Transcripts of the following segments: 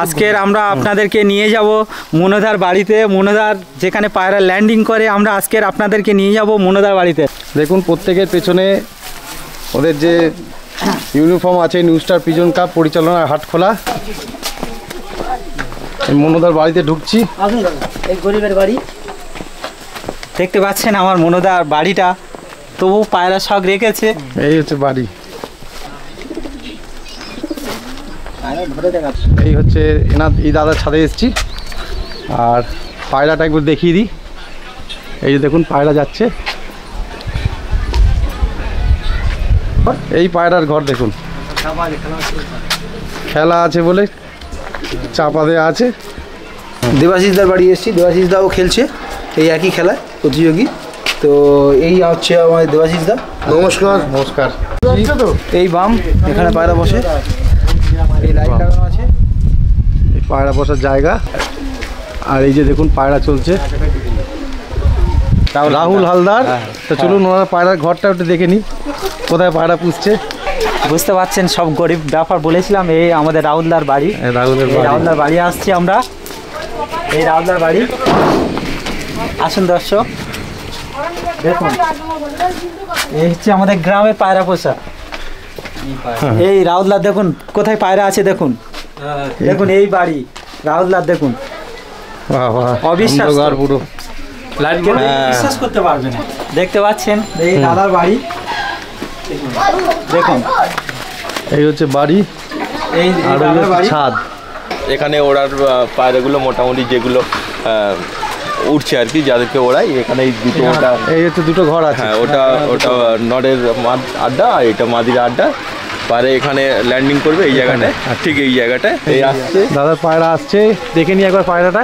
আজকের আমরা আপনাদেরকে নিয়ে যাব মনোদার বাড়িতে। মনোদার যেখানে পায়রা ল্যান্ডিং করে, আমরা আজকের আপনাদেরকে নিয়ে যাব মনোদার বাড়িতে। দেখুন প্রত্যেকের পেছনে ওদের যে ইউনিফর্ম আছে, নিউ স্টার পিজন ক্লাব পরিচালনার হাট খোলা। মনোদার বাড়িতে ঢুকছি। এই গরিবের বাড়ি দেখতে পাচ্ছেন, আমার মনোদার বাড়িটা, তবু পায়রা শখ রেখেছে। এই হচ্ছে বাড়ি, এই হচ্ছে এই দাদার ছাদে এসেছি। আর পায়রাটা একবার দেখিয়ে দিই। এই যে দেখুন পায়রা যাচ্ছে, এই পায়রার ঘর দেখুন, খেলা আছে বলে চাপা দেওয়া আছে। দেবাশিসদার বাড়ি এসেছি, দেবাশিসদাও খেলছে এই একই খেলায় প্রতিযোগী। তো এই হচ্ছে আমাদের দেবাশিসদা। নমস্কার। নমস্কার। এই বাম এখানে পায়রা বসে, এই লাইট লাগানো আছে, এই পায়রা বসার জায়গা। আর এই যে দেখুন পায়রা চলছে, রাহুল হালদার। তো চলুন ওনার পায়রার ঘরটা একটু দেখে নিই, কোথায় পায়রা পুষছে। বুঝতে পারছেন, সব গরিব ব্যাপার বলেছিলাম। এই আমাদের রাহুলদার বাড়ি, রাহুলদার বাড়ি আসছি আমরা। এই রাহুলদার বাড়ি, আসুন দর্শক দেখুন, এই হচ্ছে আমাদের গ্রামের পায়রা পোষা। এই রাহুলদার দেখুন কোথায় পায়রা আছে, দেখুন দেখুন এই বাড়ি রাহুলদার, দেখুন অবিশ্বাস, পুরো বিশ্বাস করতে পারবে না। দেখতে পাচ্ছেন এই দাদার বাড়ি, দেখুন এই হচ্ছে বাড়ি, এই দাদার বাড়ি, ছাদ। এখানে ওড়ার পায়রাগুলো মোটামুটি যেগুলো উঠছে আর কি, যাদেরকে ওড়াই, এখানে এই দুটো, ওটা এই হচ্ছে দুটো ঘর আছে। হ্যাঁ, ওটা নরের আড্ডা, আর এটা মাদির আড্ডা। পায়রা এখানে ল্যান্ডিং করবে এই জায়গাটায়, ঠিক এই জায়গাটায়। এই আসছে দাদার পায়রা আসছে, দেখে নিই একবার পায়রাটা।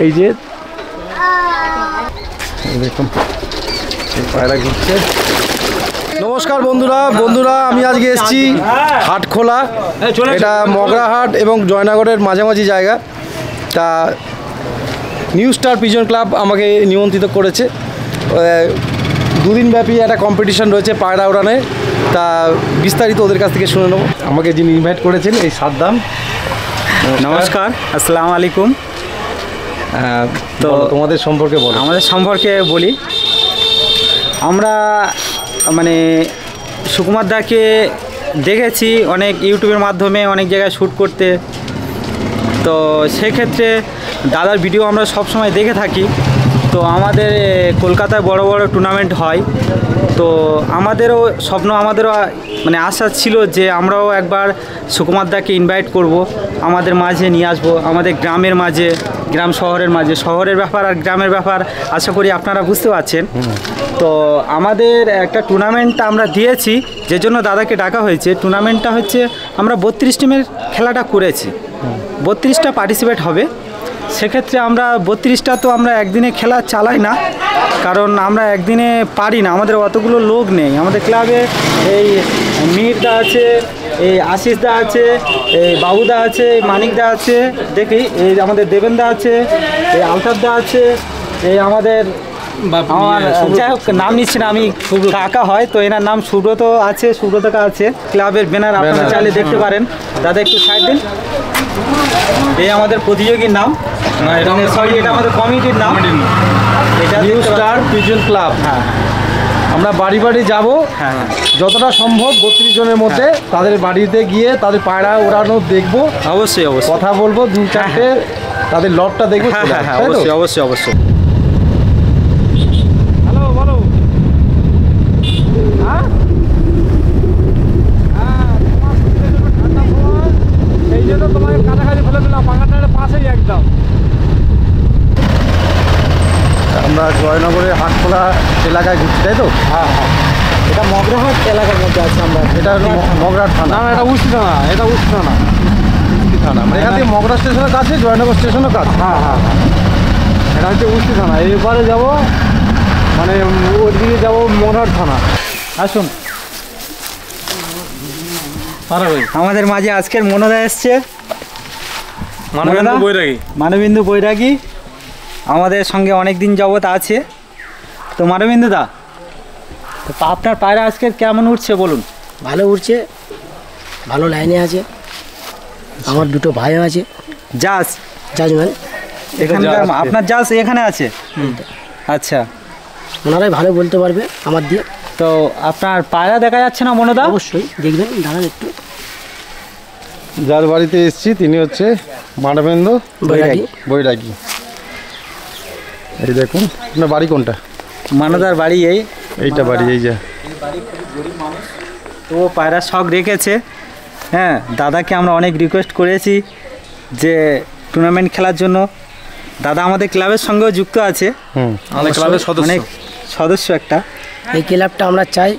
এই যে দেখুন পায়রা ঘুরছে। নমস্কার বন্ধুরা, আমি আজকে এসেছি হাটখোলা। এটা মগরাহাট এবং জয়নগরের মাঝামাঝি জায়গা। তা নিউ স্টার পিজন ক্লাব আমাকে নিমন্ত্রিত করেছে। দুদিন ব্যাপী একটা কম্পিটিশন রয়েছে পায়রা উড়ানে। তা বিস্তারিত ওদের কাছ থেকে শুনে নেব। আমাকে যিনি ইনভাইট করেছেন, এই সাদ্দাম। নমস্কার, আসসালামু আলাইকুম। তো তোমাদের সম্পর্কে বলো। আমাদের সম্পর্কে বলি, আমরা মানে সুকুমার দাকে দেখেছি অনেক ইউটিউবের মাধ্যমে, অনেক জায়গায় শ্যুট করতে। তো সেক্ষেত্রে দাদার ভিডিও আমরা সব সময় দেখে থাকি। তো আমাদের কলকাতায় বড় বড় টুর্নামেন্ট হয়, তো আমাদেরও স্বপ্ন, আমাদেরও মানে আশা ছিল যে আমরাও একবার সুকুমার দাকে ইনভাইট করব, আমাদের মাঝে নিয়ে আসবো, আমাদের গ্রামের মাঝে, গ্রাম শহরের মাঝে। শহরের ব্যাপার আর গ্রামের ব্যাপার আশা করি আপনারা বুঝতে পারছেন। তো আমাদের একটা টুর্নামেন্ট আমরা দিয়েছি, যে জন্য দাদাকে ডাকা হয়েছে। টুর্নামেন্টটা হচ্ছে আমরা 32 টিমের খেলাটা করেছি, 32টা পার্টিসিপেট হবে। সেক্ষেত্রে আমরা 32টা তো আমরা একদিনে খেলা চালাই না, কারণ আমরা একদিনে পারি না, আমাদের অতগুলো লোক নেই। আমাদের ক্লাবে এই মিরদা আছে, এই আশিসদা আছে, এই বাবুদা আছে, এই মানিকদা আছে, দেখি এই আমাদের দেবেনদা আছে, এই আলতাফদা আছে, এই আমাদের আমার যাই হোক নাম নিচ্ছি না আমি, কাকা হয় তো, এনার নাম সুব্রত আছে, সুব্রতকা আছে। ক্লাবের ব্যানার আপনারা চাইলে দেখতে পারেন। দাদা একটু সাইড দিন। এই আমাদের প্রতিযোগীর নাম, সরি এটা আমাদের কমিটির নাম, এটা নিউ স্টার পিজন ক্লাব। হ্যাঁ, আমরা বাড়ি বাড়ি যাবো, হ্যাঁ, যতটা সম্ভব 32 জনের মধ্যে তাদের বাড়িতে গিয়ে তাদের পায়রা ওড়ানো দেখবো, অবশ্যই অবশ্যই কথা বলবো, 2-4টে তাদের লটটা দেখবো। হ্যাঁ হ্যাঁ হ্যাঁ, অবশ্যই অবশ্যই অবশ্যই। এই জন্য তোমাকে কাছাকাছি ফেলে দিলাম, বাগানটার পাশেই একদম। আমরা জয়নগরের হাটখোলা এলাকায় ঘুরছি, তাই তো? হ্যাঁ হ্যাঁ, এটা মগরাহাট এলাকার মধ্যে আছে। আমরা এটা মগরাহাট থানা। না, এটা উস্তি থানা, এটা উস্তি থানা, উস্তি থানা। মানে এখান থেকে মগরা স্টেশনের কাছে, জয়নগর স্টেশনের কাছে। হ্যাঁ হ্যাঁ হ্যাঁ, এটা হচ্ছে উস্তি থানা। এবারে যাবো, মানে ওইদিকে যাবো মগরাহাট থানা। আসুন, আমাদের মাঝে আজকের মনোদা এসছে, মানবেন্দু বৈরাগী আমাদের সঙ্গে অনেক দিন যাবত আছে। তো মানবেন্দু দা, আপনার পায়রা আজকের কেমন উঠছে বলুন? ভালো উঠছে, ভালো লাইনে আছে। আমার দুটো ভাইও আছে জাজ জাজম্যান, এখানকার আপনার জাজ এখানে আছে। আচ্ছা, ওনারাই ভালো বলতে পারবে আমার দিয়ে। তো আপনার পায়রা দেখা যাচ্ছে না মনোদা? অবশ্যই দেখবেন, দাঁড়ান একটু। যার বাড়িতে এসেছি তিনি হচ্ছে মানবেন্দ্র বৈরাগী। এই দেখুন, আপনার বাড়ি কোনটা? মানদার বাড়ি এইটা বাড়ি, এই যা। তো পায়রা শখ রেখেছে। হ্যাঁ, দাদাকে আমরা অনেক রিকোয়েস্ট করেছি যে টুর্নামেন্ট খেলার জন্য। দাদা আমাদের ক্লাবের সঙ্গেও যুক্ত আছে, আমাদের ক্লাবের অনেক সদস্য একটা। এই ক্লাবটা আমরা চাই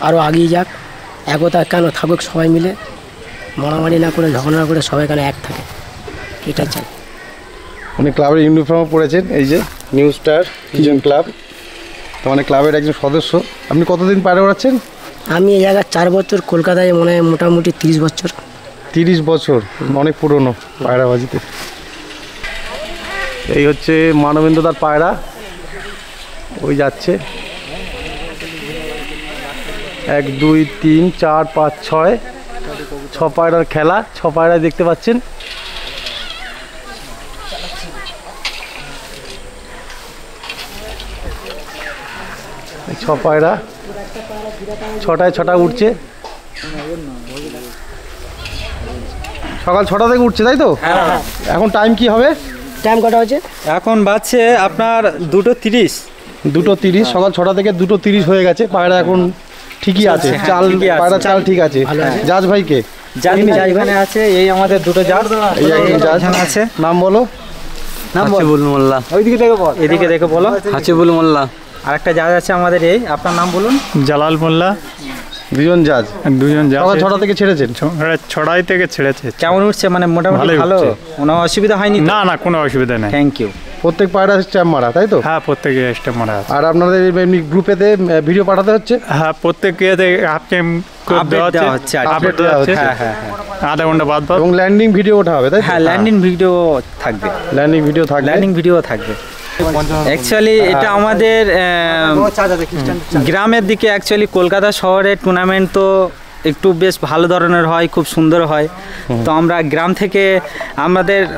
আরও এগিয়ে যাক, একতা কেন থাকুক, সবাই মিলে মারামারি না করে, ঝগড়া না করে, সবাই কেন এক থাকে, এটাই চাই। উনি ক্লাবের ইউনিফর্মও পরেছেন, এই যে নিউ স্টার পিজন ক্লাব, তো মানে ক্লাবের একজন সদস্য। আপনি কতদিন পায়রা ওড়াচ্ছেন? আমি এই জায়গায় 4 বছর, কলকাতায় মনে হয় মোটামুটি 30 বছর। 30 বছর, অনেক পুরনো পায়রাবাজিতে। এই হচ্ছে মানবেন্দ্রদার পায়রা, ওই যাচ্ছে 1 2 3 4 5 6 পায়রার খেলা। 6 পায়রায় দেখতে পাচ্ছেন। এই 6 পায়রা, 6টায় 6টা উঠছে। সকাল 6টা থেকে উঠছে, তাই তো? এখন টাইম কি হবে? টাইম কটা হচ্ছে? এখন বাজছে আপনার 2:30। 2:30, সকাল 6টা থেকে 2:30 হয়ে গেছে। পায়রা এখন ঠিকই আছে, চাল পায়রা চাল ঠিক আছে। জাজ ভাইকে জাজ এখানে আছে, এই আমাদের দুটো জাজ, এই একজন জাজ আছে। নাম বলো। নাম হাসিবুল মোল্লা। ওইদিকে দেখে বল, এদিকে দেখে বলো। হাসিবুল মোল্লা। আরেকটা জাজ আছে আমাদের, এই আপনার নাম বলুন। জালাল মোল্লা। দুজন জাজ সকাল 6টা থেকে ছেড়েছেন? 6টায় থেকে ছেড়েছে। কেমন উঠছে? মানে মোটামুটি ভালোই ভালো, উঠছে। কোনো অসুবিধা হয়নি? না না, কোনো অসুবিধা নেই। Thank you. প্রত্যেক পায়রা স্ট্যাম্প মারা, তাই তো? হ্যাঁ, প্রত্যেকে স্টেপ মারা আছে। আর আপনাদের এমনি গ্রুপেতে ভিডিও পাঠাতে হচ্ছে? হ্যাঁ, প্রত্যেকে আপনি আপডেট দেওয়া হচ্ছে, আপডেট দেওয়া হচ্ছে। হ্যাঁ হ্যাঁ, আধা ঘন্টা বাদ বাদ। এবং ল্যান্ডিং ভিডিও ওঠা হবে, তাই? হ্যাঁ, ল্যান্ডিং ভিডিও থাকবে, ল্যান্ডিং ভিডিও থাকবে। ল্যান্ডিং ভিডিও থাকবে। অ্যাকচুয়ালি এটা আমাদের গ্রামের দিকে, অ্যাকচুয়ালি কলকাতা শহরের টুর্নামেন্ট তো একটু বেশ ভালো ধরনের হয়, খুব সুন্দর হয়। তো আমরা গ্রাম থেকে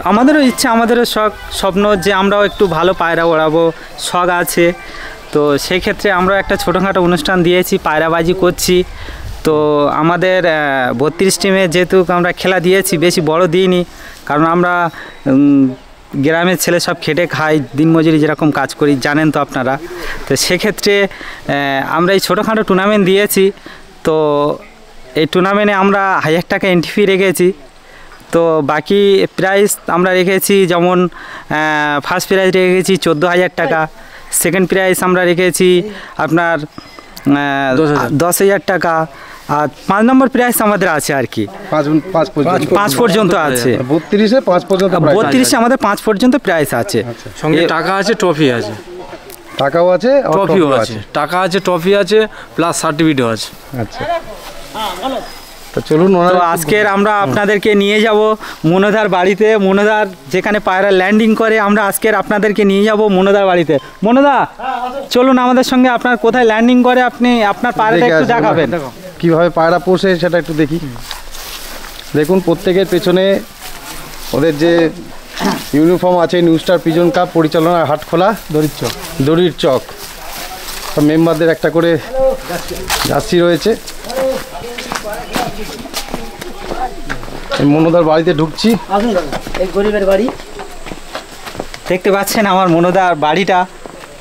আমাদেরও ইচ্ছা, আমাদেরও শখ, স্বপ্ন যে আমরাও একটু ভালো পায়রা ওড়াবো, শখ আছে। তো সেই ক্ষেত্রে আমরা একটা ছোটোখাটো অনুষ্ঠান দিয়েছি, পায়রাবাজি করছি। তো আমাদের 32 টিমে যেহেতু আমরা খেলা দিয়েছি, বেশি বড় দিইনি, কারণ আমরা গ্রামের ছেলে সব খেটে খাই, দিনমজুরি যেরকম কাজ করি, জানেন তো আপনারা। তো সেক্ষেত্রে আমরা এই ছোটোখাটো টুর্নামেন্ট দিয়েছি। তো এই টুর্নামেন্টে আমরা 1000 টাকা এন্ট্রি ফি রেখেছি। তো বাকি প্রাইজ আমরা রেখেছি, যেমন ফার্স্ট প্রাইজ রেখেছি 14,000 টাকা, সেকেন্ড প্রাইজ আমরা রেখেছি আপনার 10,000 টাকা, আর 5 নম্বর প্রাইজ আমাদের আছে আর কি, 5 পর্যন্ত আছে। 32-এ 5 পর্যন্ত, 32-এ আমাদের 5 পর্যন্ত প্রাইজ আছে। সঙ্গে টাকা আছে, ট্রফি আছে, টাকাও আছে, ট্রফিও আছে। টাকা আছে, ট্রফি আছে, প্লাস সার্টিফিকেটও আছে। আচ্ছা, তো চলুন। তো আজকের আমরা আপনাদেরকে নিয়ে যাব মনোদার বাড়িতে। মনোদার যেখানে পায়রা ল্যান্ডিং করে, আমরা আজকের আপনাদেরকে নিয়ে যাব মনোদার বাড়িতে। মনোদা, চলুন আমাদের সঙ্গে। আপনার কোথায় ল্যান্ডিং করে, আপনি আপনার পায়রাটা একটু দেখাবেন, কীভাবে পায়রা পোষে সেটা একটু দেখি। দেখুন, প্রত্যেকের পেছনে ওদের যে ইউনিফর্ম আছে, নিউ স্টার পিজন কাপ পরিচালনা, হাটখোলা দড়ির চক, সব মেম্বারদের একটা করে জার্সি রয়েছে। মনোদার বাড়িতে ঢুকছি। এই গরিবের বাড়ি দেখতে পাচ্ছেন আমার মনোদার বাড়িটা,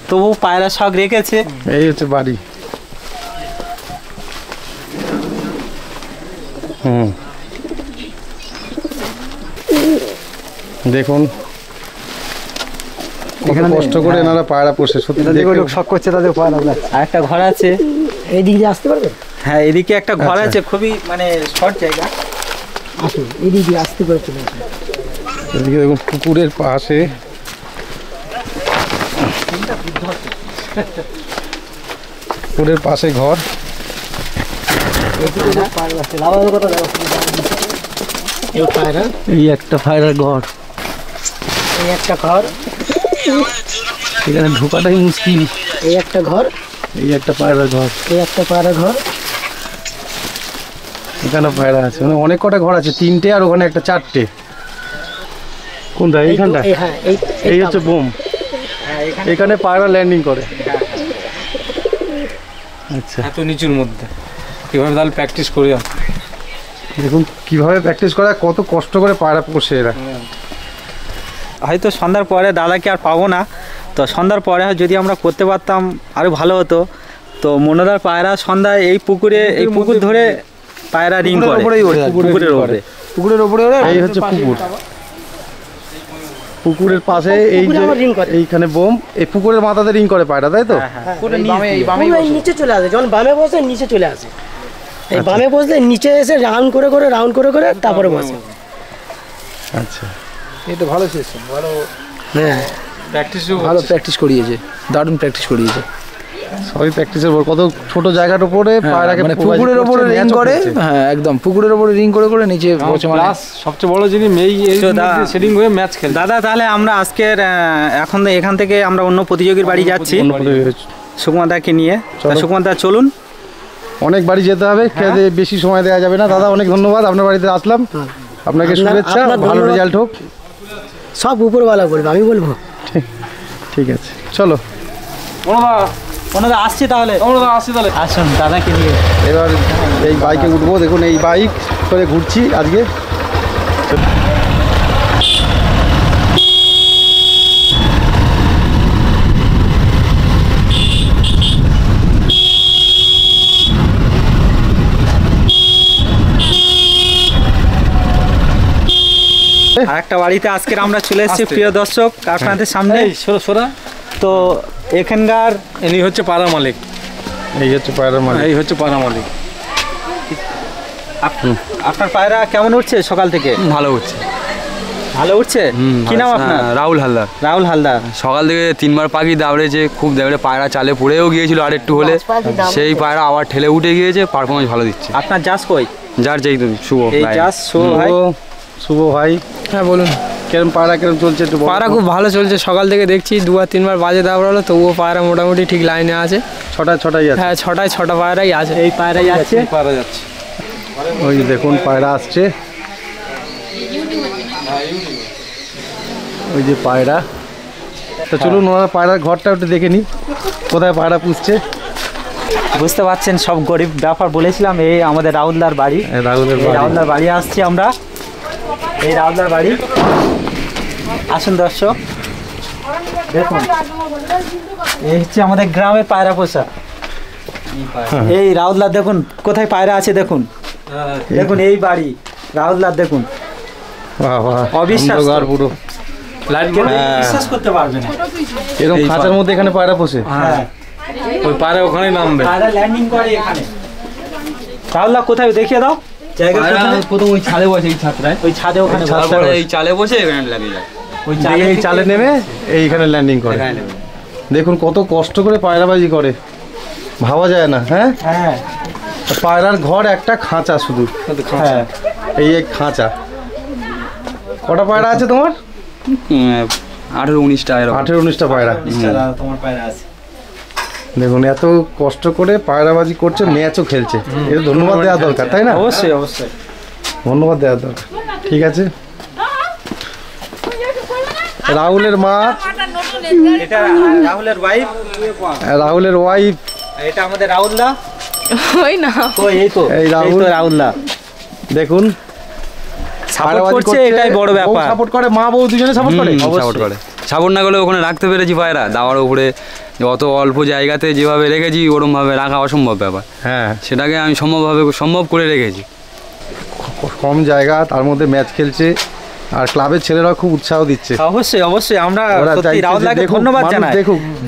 তবু পায়রা শখ রেখেছে। এই হচ্ছে বাড়ি। দেখুন কত কষ্ট করে এনারা পায়রা পোষে, সত্যি শখ করছে তাদের পায়রা। আর একটা ঘর আছে, এই দিক দিয়ে আসতে পারবে? হ্যাঁ, এদিকে একটা ঘর আছে, খুবই মানে শর্ট জায়গা। আসুন, এই দিক দিয়ে আসতে করে চলে আসুন। এদিকে দেখুন পুকুরের পাশে, পুকুরের পাশে ঘর। এই একটা পায়রার ঘর, এই একটা ঘর, এখানে ঢোকাটাই মুশকিল। এই একটা ঘর, এই একটা পায়রার ঘর, এই একটা পায়রা ঘর, এখানে পায়রা আছে, মানে অনেক কটা ঘর আছে, 3টে আর ওখানে একটা 4টে। কোনটা? এইখানটা? হ্যাঁ এই হচ্ছে বোম, এখানে পায়রা ল্যান্ডিং করে। আচ্ছা, এত নিচুর মধ্যে কীভাবে তাহলে প্র্যাকটিস করি? দেখুন কিভাবে প্র্যাকটিস করা, কত কষ্ট করে পায়রা পোষে এরা। হয়তো সন্ধ্যার পরে দাদাকে আর পাবো না, তো সন্ধ্যার পরে যদি আমরা করতে পারতাম আরও ভালো হতো। তো মনোদার পায়রা সন্ধ্যায় এই পুকুর ধরে পায়রা রিং করে পুকুরের উপরে। পুকুরের ওপরে ওরা এই হচ্ছে পুকুর, পুকুরের পাশে এই যে এইখানে বোম, এই পুকুরের মাথাতে রিং করে পায়রা, তাই তো? নিচে চলে আসে, যখন বামে বসে নিচে চলে আসে। এই বামে বসলে নিচে এসে রাউন্ড করে তারপরে বসে। আচ্ছা, এই তো ভালো সিস্টেম, ভালো হ্যাঁ ভালো প্র্যাকটিস করিয়েছে, দারুণ প্র্যাকটিস করিয়েছে। সবই প্র্যাকটিসের উপর, কত ছোট জায়গার উপরে পায়রাকে মানে পুকুরের ওপরে রিং করে, হ্যাঁ একদম পুকুরের ওপরে রিং করে নিচে বসে, মানে সবচেয়ে বড় জিনিস সেটিং হয়ে ম্যাচ খেলে। দাদা তাহলে আমরা আজকের এখন এখান থেকে আমরা অন্য প্রতিযোগীর বাড়ি যাচ্ছি সুকুমারদাকে নিয়ে। সুকুমারদা চলুন, অনেক বাড়ি যেতে হবে, খেতে বেশি সময় দেওয়া যাবে না। দাদা অনেক ধন্যবাদ, আপনার বাড়িতে আসলাম, আপনাকে শুভেচ্ছা, ভালো রেজাল্ট হোক। সব উপরওয়ালা বলবে, আমি বলবো। ঠিক আছে, চলো ওনারা আসছি তাহলে, আসুন দাদাকে নিয়ে। এবার এই বাইকে উঠবো। দেখুন এই বাইক করে ঘুরছি আজকে। আরেকটা বাড়িতে আজকের আমরা চলে এসেছি প্রিয় দর্শক আপনাদের সামনে। তো এখানকার ইনি হচ্ছে পাড়া মালিক, এই হচ্ছে পায়রার মালিক। এই হচ্ছে পাড়া মালিক। আপনার পায়রা কেমন উঠছে সকাল থেকে? ভালো হচ্ছে, ভালো উঠছে। কি নাম আপনার? রাহুল হালদার। রাহুল হালদার। সকাল থেকে 3বার পাখি দাবড়েছে, খুব দাবড়ে পায়রা চালে পড়েও গিয়েছিল, আর একটু হলে সেই পায়রা আবার ঠেলে উঠে গিয়েছে, পারফরমেন্স ভালো দিচ্ছে। আপনার জাস কই? যার যেই শুভ এই জাস শুভ ভাই, হ্যাঁ বলুন। কিরম পায়রা কিরম চলছে একটু? পায়রা খুব ভালো চলছে, সকাল থেকে দেখছি 2-3বার বাজে দাবড়ালো, তবুও পায়রা মোটামুটি ঠিক লাইনে আছে। ছটায় আছে? হ্যাঁ 6টা পায়রাই আছে। এই পায়রাই আছে, পায়রা যাচ্ছে। ওই দেখুন পায়রা আসছে, ওই যে পায়রা। তো চলুন ওনারা পায়রার ঘরটা একটু দেখে নিই, কোথায় পায়রা পুষছে। বুঝতে পারছেন সব গরিব ব্যাপার বলেছিলাম। এই আমাদের রাহুলদার বাড়ি, রাহুলদার বাড়ি আসছি আমরা, এই রাহুলদার বাড়ি। আসুন দর্শক দেখুন, এই হচ্ছে আমাদের গ্রামে পায়রা পোষা। এই রাহুলদার দেখুন কোথায় পায়রা আছে, দেখুন দেখুন এই বাড়ি রাহুলদার, দেখুন অবিশ্বাস্য, পুরো বিশ্বাস করতে পারবে না। এরকম খাঁচার মধ্যে এখানে পায়রা পোষে। হ্যাঁ ওই পায়রা ওখানে নামবে, পায়রা ল্যান্ডিং করে এখানে। রাহুলদা কোথায় দেখিয়ে দাও জায়গা? প্রথম ওই ছাদে বসে, এই ছাদটায়, ওই ছাদে ওখানে এই চালে বসে এখানে লাগে যায়, ওই এই চালে নেমে এইখানে ল্যান্ডিং করে। দেখুন কত কষ্ট করে পায়রাবাজি করে, ভাবা যায় না। হ্যাঁ হ্যাঁ, পায়রার ঘর একটা খাঁচা শুধু, হ্যাঁ এই এক খাঁচা। কটা পায়রা আছে তোমার? 18-19টা এরকম। 18-19টা পায়রা। তোমার পায়রা আছে। দেখুন এত কষ্ট করে পায়রাবাজি করছে, ম্যাচও খেলছে, এর ধন্যবাদ দেওয়া দরকার, তাই না? অবশ্যই অবশ্যই ধন্যবাদ দেওয়া দরকার। ঠিক আছে, রাহুলের মা, এটা রাহুলের ওয়াইফ, রাহুলের ওয়াইফ, এটা আমাদের রাহুলদা। ওই না, ওই এই তো এই রাহুল, রাহুলদা দেখুন সাপোর্ট করছে, এটাই বড় ব্যাপার। সাপোর্ট করে, মা বউ দুজনে সাপোর্ট করে। সাপোর্ট করে, সাপোর্ট না করলে ওখানে রাখতে পেরেছি পায়রা দাওয়ার উপরে, অত অল্প জায়গাতে যেভাবে রেখেছি ওরমভাবে রাখা অসম্ভব ব্যাপার। হ্যাঁ, সেটাকে আমি সম্ভব করে রেখেছি। কম জায়গা, তার মধ্যে ম্যাচ খেলছে, আর ক্লাবের ছেলেরাও খুব উৎসাহ দিচ্ছে। অবশ্যই অবশ্যই, আমরা সত্যি রাহুলদাকে ধন্যবাদ জানাই,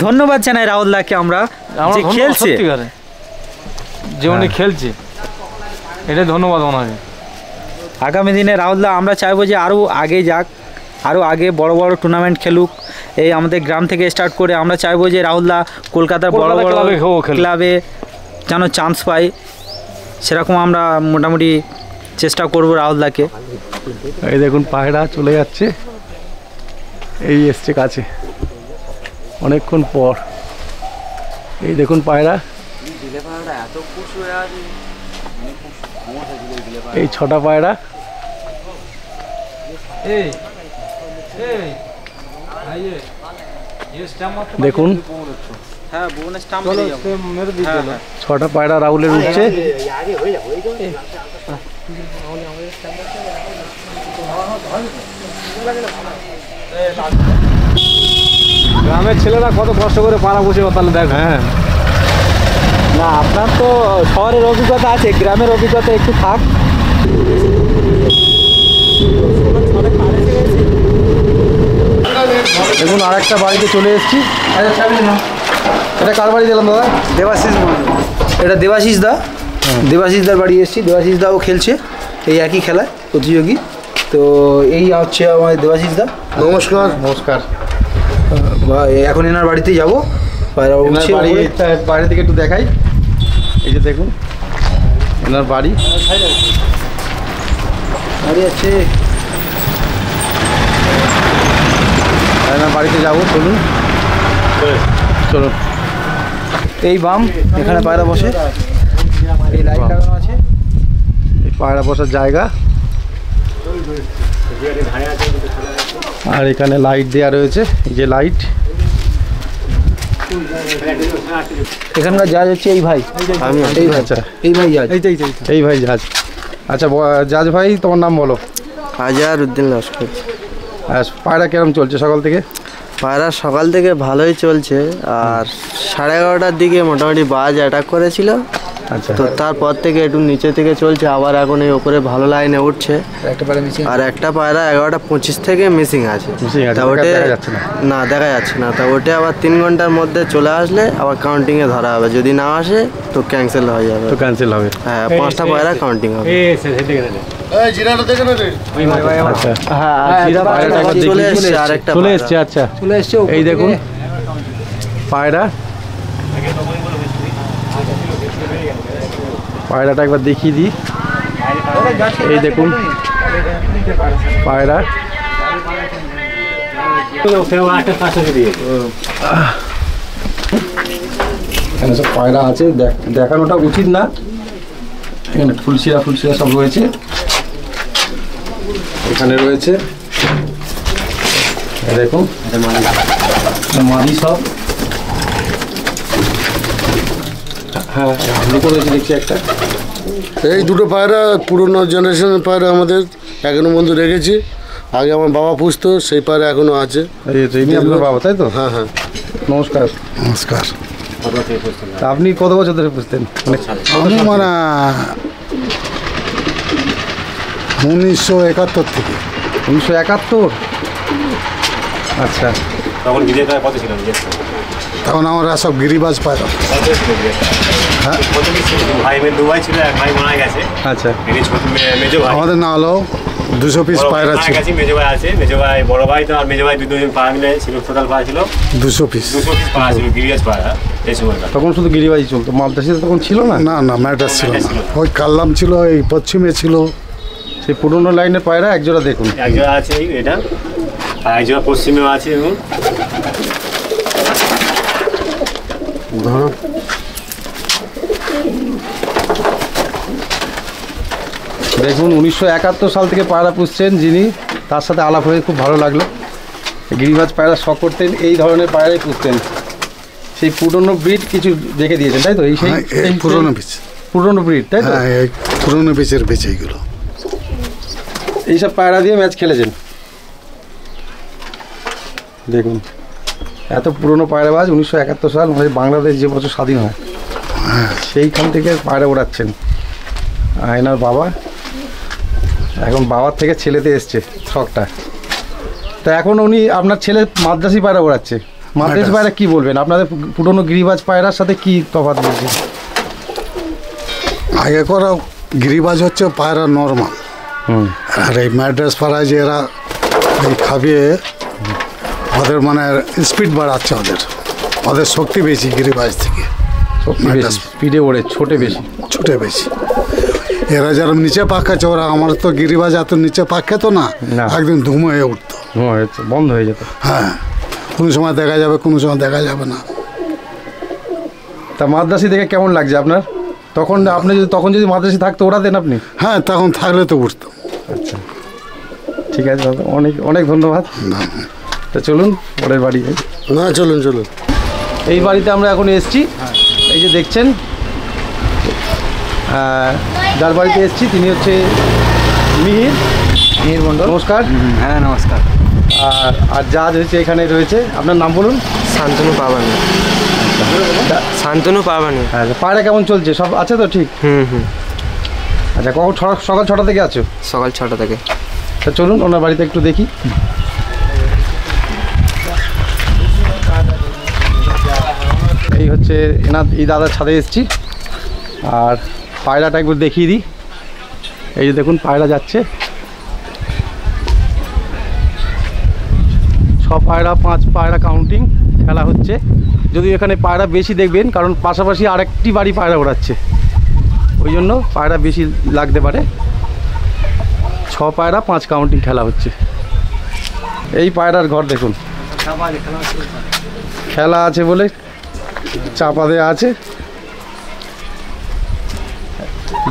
ধন্যবাদ জানাই রাহুলদাকে আমরা, যে খেলছে, যে উনি খেলছে, এটাই ধন্যবাদ ওনাকে। আগামী দিনে রাহুলদা আমরা চাইবো যে আরও আগে যাক, আরও আগে বড় বড় টুর্নামেন্ট খেলুক। এই আমাদের গ্রাম থেকে স্টার্ট করে আমরা চাইবো যে রাহুলদা কলকাতার বড় বড় ক্লাবে যেন চান্স পায়, সেরকম আমরা মোটামুটি চেষ্টা করব রাহুলদাকে। এই দেখুন পায়রা চলে যাচ্ছে, এই এসছে কাছে অনেকক্ষণ পর। এই দেখুন পায়রা, এই 6টা পায়রা। দেখুন হ্যাঁ ভুবনের স্টাম্প 6টা পায়রা রাহুলের উঠছে। গ্রামের ছেলেরা কত কষ্ট করে পাড়া বসে তাহলে দেখ। হ্যাঁ না আপনার তো শহরের অভিজ্ঞতা আছে, গ্রামের অভিজ্ঞতা একটু থাক। দেখুন আরেকটা বাড়িতে চলে এসেছি। এটা কার বাড়ি দিলাম দাদা? দেবাশিস মন্ডল। এটা দেবাশিস দা, দেবাশিসদার বাড়ি এসেছি। দেবাশিস দাও খেলছে এই একই খেলায় প্রতিযোগী। তো এই হচ্ছে আমাদের দেবাশিস দা। নমস্কার। নমস্কার। এখন এনার বাড়িতেই যাবো। বাইরে থেকে একটু দেখাই। এই যে দেখুন এনার বাড়ি আছে। এনার বাড়িতে যাবো, চলুন চলুন। এই বাম এখানে পায়রা বসে, এই লাইট লাগানো আছে, এই পায়রা বসার জায়গা। আর এখানে লাইট দেওয়া রয়েছে, এই যে লাইট। এখানকার জাজ হচ্ছে এই ভাই। এই ভাই। আচ্ছা এই ভাই জাজ। এই ভাই জাজ। আচ্ছা জাজ ভাই তোমার নাম বলো? আজহার উদ্দিন লস্কর। পায়রা কেরম চলছে সকাল থেকে? পায়রা সকাল থেকে ভালোই চলছে, আর 11:30টার দিকে মোটামুটি বাজ অ্যাটাক করেছিল। আচ্ছা। তো তারপর থেকে একটু নিচে থেকে চলছে, আবার এখন এই ওপরে ভালো লাইনে উঠছে। আর একটা পায়রা 11:25 থেকে মিসিং আছে। তা ওটা না দেখা যাচ্ছে না। তা ওটা আবার 3 ঘন্টার মধ্যে চলে আসলে আবার কাউন্টিংয়ে ধরা হবে। যদি না আসে তো ক্যান্সেল হয়ে যাবে। তো ক্যান্সেল হবে। হ্যাঁ 5টা পায়রা কাউন্টিং হবে। চলে এসছে আরেকটা চলে এসছে। আচ্ছা চলে এসছে। এই দেখুন পায়রা, পায়রাটা একবার দেখিয়ে দিই। এই দেখুন পায়রা। এখানে সব পায়রা আছে, দেখানোটা উচিত না। এখানে ফুলশিরা সব রয়েছে, এখানে রয়েছে দেখুন মাদি সব। হ্যাঁ লুকো রয়েছে দেখছি একটা। এই দুটো পায়রা পুরনো জেনারেশনের পায়রা আমাদের এখনো পর্যন্ত রেখেছি। আগে আমার বাবা পুষতো, সেই পায়রা এখনো আছে। আপনার বাবা তাই তো? হ্যাঁ হ্যাঁ। নমস্কার। নমস্কার। তা আপনি কত বছর ধরে পুষতেন? আমি মানে 1971 থেকে। 1971? আচ্ছা। তখন আমরা সব গিরিবাজ পায়রা। আচ্ছা। আমাদের না হলো 200 পিস পায়রা ছিল। 200 পিস। তখন শুধু গিরিবাজি চলতো, মালদাসিতে তখন ছিল না? না না ম্যাটার ছিল না। ওই কাল্লাম ছিল, এই পশ্চিমে ছিল। সেই পুরনো লাইনের পায়রা একজোড়া দেখুন। একজোড়া আছে এটা, আর একজোড়া পশ্চিমেও আছে। এবং দেখুন 1971 সাল থেকে পায়রা পুষছেন যিনি, তার সাথে আলাপ হয়ে খুব ভালো লাগলো। গিরিবাজ পায়রা শখ করতেন, এই ধরনের পায়রাই পুষতেন। সেই পুরনো ব্রিড কিছু রেখে দিয়েছেন তাই তো? এই পুরনো পিস, পুরনো ব্রিড তাই তো? হ্যাঁ এই পুরনো পিসের বেচে এগুলো। এইসব পায়রা দিয়ে ম্যাচ খেলেছেন দেখুন। এত পুরনো পায়রাবাজ। 1971 সাল, মানে বাংলাদেশ যে বছর স্বাধীন হয় সেইখান থেকে পায়রা ওড়াচ্ছেন। এনার বাবা, এখন বাবার থেকে ছেলেতে এসছে শখটা। তা এখন উনি, আপনার ছেলে মাদ্রাসি পায়রা ওড়াচ্ছে। মাদ্রাসি পায়রা কি বলবেন? আপনাদের পুরনো গিরিবাজ পায়রার সাথে কি তফাৎ বলছেন? আগে করা গিরিবাজ হচ্ছে পায়রা নর্মাল, আর এই ম্যাড্রাস পায়রা যে এরা এই খাবিয়ে ওদের মানে স্পিড বাড়াচ্ছে, ওদের শক্তি বেশি গিরিবাজ থেকে। স্পিডে ওড়ে, ছোটে বেশি। এরা যারা নিচে পাক খাচ্ছে, ওরা আমার তো গিরিবাজ এত নিচে পাক খেতো না, একদম ধুম হয়ে উঠতো, বন্ধ হয়ে যেত। হ্যাঁ, কোনো সময় দেখা যাবে, কোনো সময় দেখা যাবে না। তা মাদ্রাসি দেখে কেমন লাগছে আপনার? তখন যদি মাদ্রাসে থাকতো ওড়াতেন আপনি? হ্যাঁ, তখন থাকলে তো উঠতাম। আচ্ছা, ঠিক আছে দাদা, অনেক অনেক ধন্যবাদ। তা চলুন পরের বাড়ি। না, চলুন। এই বাড়িতে আমরা এখন এসেছি, এই যে দেখছেন যার বাড়িতে এসেছি তিনি হচ্ছে মিহির মণ্ডল। নমস্কার। হ্যাঁ, নমস্কার। আর জাজ হচ্ছে এখানে রয়েছে, আপনার নাম বলুন? শান্তনু পাবানি। শান্তনু পাবানি। হ্যাঁ, পায়রা কেমন চলছে? সব আছে তো ঠিক? আচ্ছা, কখন সকাল 6টা থেকে আছো? সকাল 6টা থেকে। তা চলুন ওনার বাড়িতে একটু দেখি। এই হচ্ছে এই দাদার ছাদে এসেছি, আর পায়রাটা একবার দেখিয়ে দিই। এই যে দেখুন পায়রা যাচ্ছে, সব পায়রা 5 পায়রা কাউন্টিং খেলা হচ্ছে। যদি এখানে পায়রা বেশি দেখবেন, কারণ পাশাপাশি আরেকটি বাড়ি পায়রা ওড়াচ্ছে, ওই জন্য পায়রা বেশি লাগতে পারে। 6 পায়রা 5 কাউন্টিং খেলা হচ্ছে। এই পায়রার ঘর দেখুন, খেলা আছে বলে চাপা দেওয়া আছে,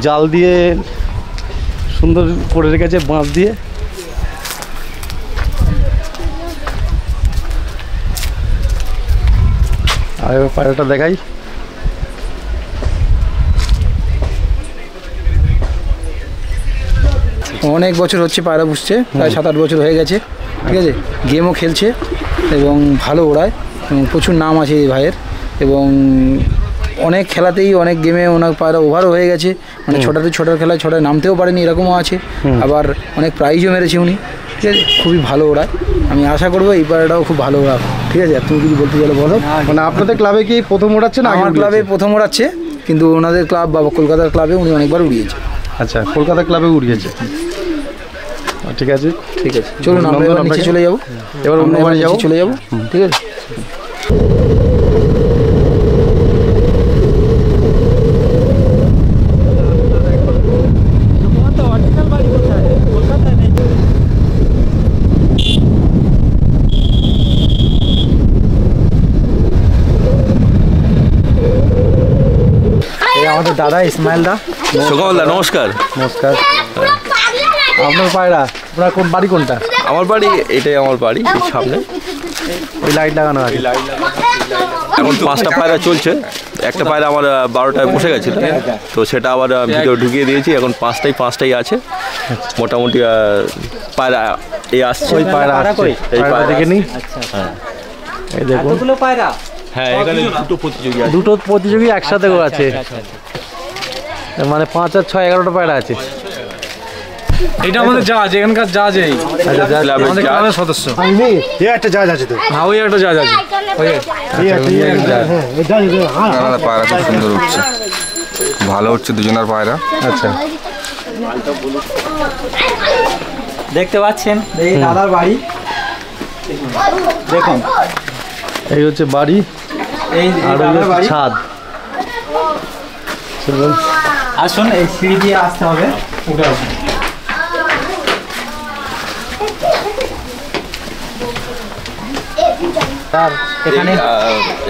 জাল দিয়ে সুন্দর করে রেখেছে, বাঁশ দিয়ে। আর এবার পায়রাটা দেখাই। অনেক বছর হচ্ছে পায়রা পুষছে, প্রায় 7-8 বছর হয়ে গেছে। ঠিক আছে, গেমও খেলছে এবং ভালো ওড়ায় এবং প্রচুর নাম আছে এই ভাইয়ের। এবং অনেক খেলাতেই, অনেক গেমে ওনার পায়রা ওভারও হয়ে গেছে, মানে ছোটার খেলায় 6টায় নামতেও পারেনি, এরকমও আছে। আবার অনেক প্রাইজও মেরেছে উনি। ঠিক আছে, খুবই ভালো ওড়ায়। আমি আশা করবো এই পায়রাটাও খুব ভালো ওড়াবে। ঠিক আছে, তুমি কিছু বলতে চাইলে বলো। মানে আপনাদের ক্লাবে কি প্রথম ওড়াচ্ছে না? আমার ক্লাবে প্রথম ওড়াচ্ছে, কিন্তু ওনাদের ক্লাব বা কলকাতার ক্লাবে উনি অনেকবার উড়িয়েছে। আচ্ছা, কলকাতা ক্লাবে উড়িয়েছে। ঠিক আছে, চলুন আমরা এবার নিচে চলে যাবো। এবার অন্য বাড়ি চলে যাবো। ঠিক আছে। আমাদের দাদা ইসমাইল দা। সুকমল দা, নমস্কার। নমস্কার। আপনার পায়রা, আপনার কোন বাড়ি কোনটা? আমার বাড়ি এটাই, আমার বাড়ি সামনে। ওই লাইট লাগানো আছে। এখন 5টা পায়রা চলছে। একটা পায়রা আমার 12টায় বসে গেছিল, তো সেটা আবার ভিতরে ঢুকিয়ে দিয়েছি। এখন 5টাই আছে মোটামুটি। পায়রা এই আসছে, ওই পায়রা আসছে, এই পায়রা দেখে নিই। হ্যাঁ, এই দেখুন পায়রা। হ্যাঁ, এখানে দুটো প্রতিযোগী একসাথেও আছে, মানে 5 আর 6 11টা পায়রা আছে। এটা আমাদের জাজ, এখানকার জাজ। এই আমাদের ক্লাবের সদস্য। একটা জাজ আছে তো? হ্যাঁ, ওই একটা জাজ আছে। পায়রা খুব সুন্দর উঠছে, ভালো উঠছে দুজনের পায়রা। আচ্ছা, দেখতে পাচ্ছেন এই দাদার বাড়ি, দেখুন এই হচ্ছে বাড়ি, এই আর দাদার বাড়ি। ছাদ। আসুন, এই সিঁড়ি দিয়ে আসতে হবে, উঠে আসুন।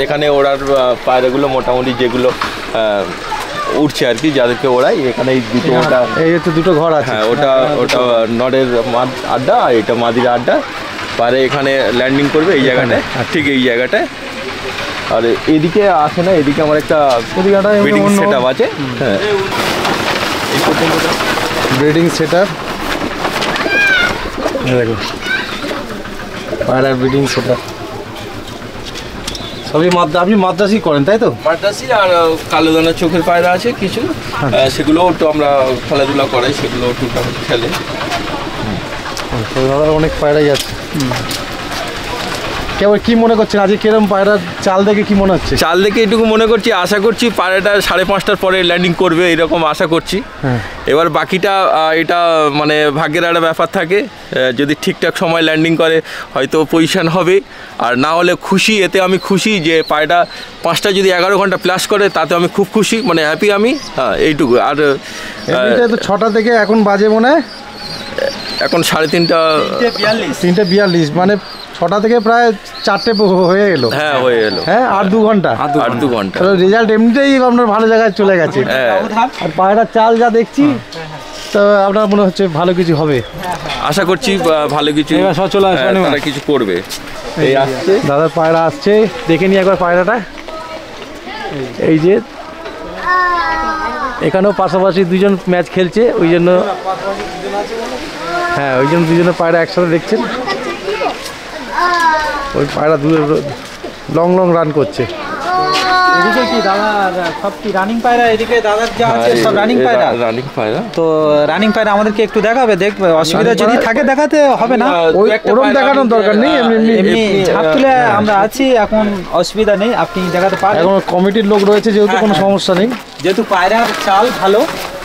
এখানে ওড়ার পায়রাগুলো মোটামুটি যেগুলো উঠছে আর কি, যাদেরকে ওড়াই, এখানে এই দুটো, ওটা এই হচ্ছে দুটো ঘর আছে। হ্যাঁ, ওটা নটের আড্ডা, আর এটা মাদির আড্ডা। পায়রা এখানে ল্যান্ডিং করবে এই জায়গাটায়, ঠিক এই জায়গাটায়। আর এদিকে আসে না, এদিকে আমার একটা ব্রিডিং সেট আপ আছে। হ্যাঁ, ব্রিডিং সেট আপ, দেখুন পায়রার ব্রিডিং সেট আপ সবই আপনি মাদ্রাসি করেন তাই তো? মাদ্রাসি আর কালো দানা চোখের পায়রা আছে কিছু, সেগুলোও একটু আমরা খেলাধুলা করাই, সেগুলো টুকটাক খেলে। অনেক পায়রাই আছে। কেবল কি মনে করছেন আজকে কিরকম পায়রার চাল দেখে কি মনে হচ্ছে? চাল দেখে এটুকু মনে করছি, আশা করছি পায়রাটা 5:30টার পরে ল্যান্ডিং করবে, এরকম আশা করছি। এবার বাকিটা এটা মানে ভাগ্যের একটা ব্যাপার থাকে, যদি ঠিকঠাক সময় ল্যান্ডিং করে হয়তো পজিশন হবে, আর না হলে খুশি। এতে আমি খুশি যে পায়রাটা 5টা যদি 11 ঘন্টা প্লাস করে, তাতে আমি খুব খুশি, মানে হ্যাপি আমি। হ্যাঁ, এইটুকু। আর তো 6টা থেকে এখন বাজে মনে হয় এখন 3:30, 3:42, মানে 6টা থেকে প্রায় 4টে হয়ে এলো। হ্যাঁ হয়ে এলো। হ্যাঁ আর 2 ঘন্টা। আর 2 ঘন্টা। রেজাল্ট এমনিতেই আপনার ভালো জায়গায় চলে গেছে। আর পায়রার চাল যা দেখছি তো আপনার মনে হচ্ছে ভালো কিছু হবে। আশা করছি ভালো কিছু তারা কিছু করবে। এই আসছে দাদার পায়রা আসছে, দেখে নিই একবার পায়রাটা। এই যে এখানেও পাশাপাশি 2জন ম্যাচ খেলছে, ওই জন্য হ্যাঁ ওই জন্য 2জনের পায়রা একসাথে দেখছেন। ওই পায়রা লং রান করছে। এদিকে কি দাদা সব কি রানিং পায়রা? এদিকে দাদার যা আছে সব রানিং পায়রা। রানিং পায়রা তো রানিং পায়রা আমাদেরকে একটু দেখাবে, দেখবে অসুবিধা যদি থাকে দেখাতে হবে না, ওরকম দেখানোর দরকার নেই। এমনি ঝাঁপ তুলে আমরা আছি, এখন অসুবিধা নেই, আপনি দেখাতে পারেন। এখন কমিটির লোক রয়েছে যেহেতু কোনো সমস্যা নেই। যেহেতু পায়রার চাল ভালো,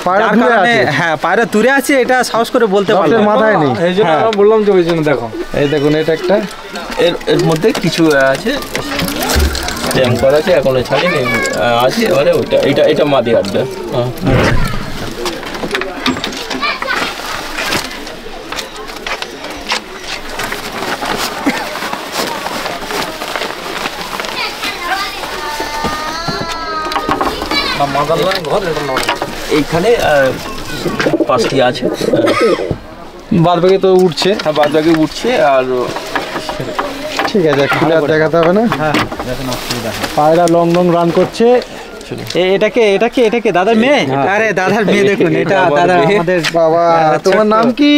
পায়রা দূরে আছে। হ্যাঁ পায়রা দূরে আছে, এটা সাহস করে বলতে পারবো, মাথায় নেই। এই জন্য আমরা বললাম যে ওই জন্য দেখো এই দেখুন এটা একটা এর মধ্যে কিছু আছে স্ট্যাম্প করা আছে, এখনো ছাড়িনি আছে। এবারে ওইটা এটা মাদি আড্ডা। এইখানে 5টি আছে, বাদ বাকি তো উঠছে। হ্যাঁ বাদ বাকি উঠছে। আর ঠিক আছে, দেখাতে হবে না। হ্যাঁ দেখেন অসুবিধা। পায়রা লং রান করছে। এটাকে দাদার মেয়ে? আরে দাদার মেয়ে দেখুন, এটা দাদা আমাদের। বাবা তোমার নাম কি?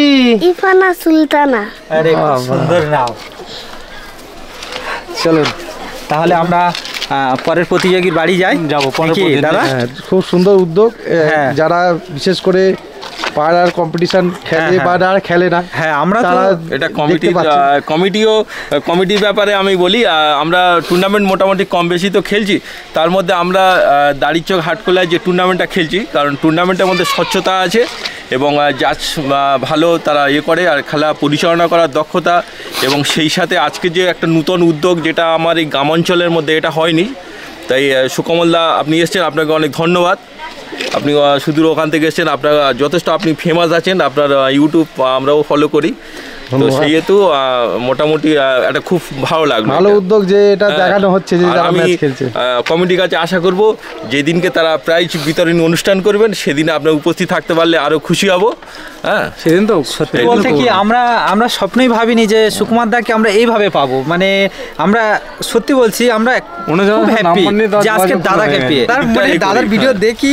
ইফানা সুলতানা। আরে সুন্দর নাম। চলুন তাহলে আমরা পরের প্রতিযোগীর বাড়ি যাবো দাদা। খুব সুন্দর উদ্যোগ। যারা বিশেষ করে পাড়ার কম্পিটিশন খেলে বা আর খেলে না, হ্যাঁ আমরা তো এটা কমিটির ব্যাপারে আমি বলি, আমরা টুর্নামেন্ট মোটামুটি কম বেশি তো খেলছি। তার মধ্যে আমরা দাড়িচক হাটখোলায় যে টুর্নামেন্টটা খেলছি, কারণ টুর্নামেন্টের মধ্যে স্বচ্ছতা আছে এবং জাজ ভালো তারা করে, আর খেলা পরিচালনা করার দক্ষতা, এবং সেই সাথে আজকে যে একটা নূতন উদ্যোগ যেটা আমার এই গ্রামাঞ্চলের মধ্যে এটা হয়নি। তাই সুকমলদা আপনি এসছেন, আপনাকে অনেক ধন্যবাদ। আপনি সুদূর ওখান থেকে এসেছেন, আপনার যথেষ্ট আপনি ফেমাস আছেন, আপনার ইউটিউব আমরাও ফলো করি, তো সেই হেতু মোটামুটি একটা খুব ভালো লাগলো। ভালো উদ্যোগ যে এটা দেখানো হচ্ছে যে আমি কমিটির কাছে আশা করব যেদিনকে তারা প্রাইজ বিতরণী অনুষ্ঠান করবেন সেদিন আপনার উপস্থিত থাকতে পারলে আরও খুশি হব। হ্যাঁ সেদিন তো সত্যি বলতে কি আমরা স্বপ্নই ভাবিনি যে সুকুমার দাকে আমরা এইভাবে পাবো। মানে আমরা সত্যি বলছি, আমরা খুব হ্যাপি যে আজকে দাদাকে পেয়ে। তার মানে দাদার ভিডিও দেখি,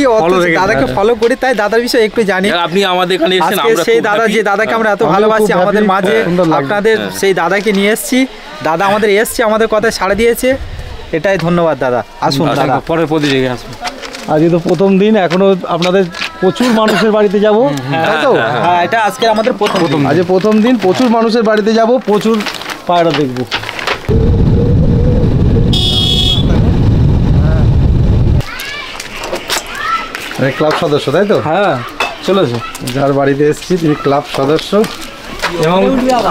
দাদাকে ফলো করি, তাই দাদার বিষয়ে একটু জানি। আপনি আমাদের এখানে এসেছেন, আমরা সেই দাদা যে দাদাকে আমরা এত ভালোবাসি, আমাদের মাঝে আপনাদের সেই দাদাকে নিয়ে এসেছি। দাদা আমাদের এসছে, আমাদের কথায় সাড়া দিয়েছে, এটাই ধন্যবাদ দাদা। আসুন দাদা পরের প্রতিযোগী আসুন। আজকে তো প্রথম দিন, এখনো আপনাদের প্রচুর মানুষের বাড়িতে যাবো, তাই তো? হ্যাঁ এটা আজকে আমাদের প্রথম আজ প্রথম দিন, প্রচুর মানুষের বাড়িতে যাব, প্রচুর পায়রা দেখবো। ক্লাব সদস্য তাই তো? হ্যাঁ চলেছে, যার বাড়িতে এসেছি তিনি ক্লাব সদস্য এবং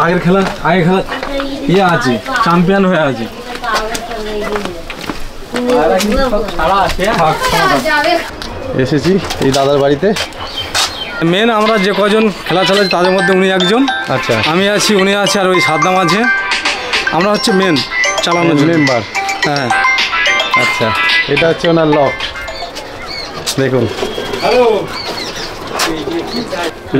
আগের খেলা আছে, চ্যাম্পিয়ন হয়ে আছে। এসেছি এই দাদার বাড়িতে। মেন আমরা যে কজন খেলা চালাচ্ছি তাদের মধ্যে উনি একজন। আচ্ছা, আমি আছি, উনি আছে, আর ওই সাদ্দাম আছে। আমরা হচ্ছে মেন চালানোর মেম্বার। হ্যাঁ আচ্ছা, এটা হচ্ছে ওনার লক, দেখুন।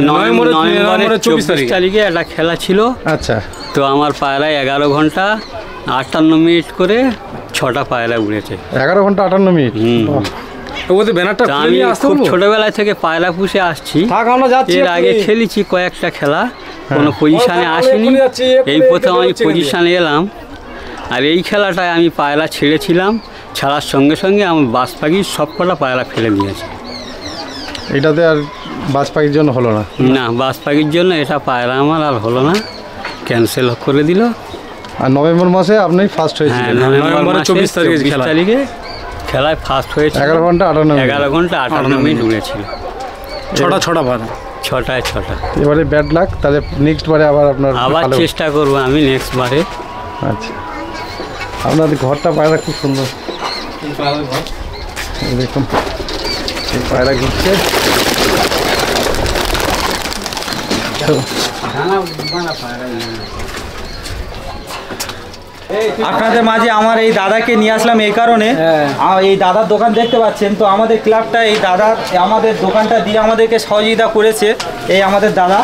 নভেম্বরের 24 তারিখে একটা খেলা ছিল। আচ্ছা, তো আমার পায়রায় 11 ঘন্টা 58 মিনিট করে 6টা পায়রা উড়েছে। 11 ঘন্টা 58 মিনিট। আমি খুব ছোটবেলা থেকে পায়রা পুষে আসছি, এর আগে খেলেছি কয়েকটা খেলা, কোনো পজিশানে আসিনি, এই প্রথম আমি পজিশানে এলাম। আর এই খেলাটায় আমি পায়রা ছেড়েছিলাম, ছাড়ার সঙ্গে সঙ্গে আমার বাজ পাখির সব কটা পায়রা ফেলে দিয়েছে। এটাতে আর বাজ পাখির জন্য হলো না? না, বাজ পাখির জন্য এটা পায়রা আমার আর হলো না, ক্যান্সেল করে দিল। আর নভেম্বর মাসে আপনি ফার্স্ট হয়েছিলেন? হ্যাঁ, নভেম্বর 24 তারিখে খেলায় ফার্স্ট হয়েছে। 11 ঘন্টা 58 মিনিট উড়েছিল। 6টা পায়রা, 6টায় 6টা। এবারে ব্যাড লাক, তাহলে নেক্সট বারে আবার আবার চেষ্টা করবো আমি নেক্সট বারে। আচ্ছা, আপনাদের ঘরটা পায়রা খুব সুন্দর, দেখুন পায়রা ঘুরছে। আপনাদের মাঝে আমার এই দাদাকে নিয়ে আসলাম এই কারণে, এই দাদার দোকান দেখতে পাচ্ছেন, তো আমাদের ক্লাবটা এই দাদা আমাদের দোকানটা দিয়ে আমাদেরকে সহযোগিতা করেছে। এই আমাদের দাদা,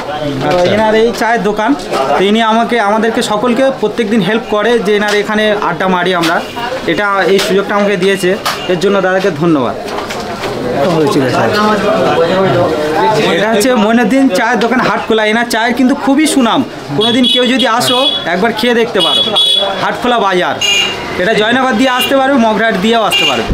এনার এই চায়ের দোকান, তো ইনি আমাদেরকে সকলকে প্রত্যেকদিন হেল্প করে যে এনার এখানে আড্ডা মারি আমরা, এটা এই সুযোগটা আমাকে দিয়েছে, এর জন্য দাদাকে ধন্যবাদ। এটা হচ্ছে মইনুদ্দিন চায়ের দোকান হাটখোলা। এনার চায়ের কিন্তু খুবই সুনাম, কোনোদিন কেউ যদি আসো একবার খেয়ে দেখতে পারো। হাটখোলা বাজার, এটা জয়নগর দিয়ে আসতে পারবে, মগরাহাট দিয়েও আসতে পারবে।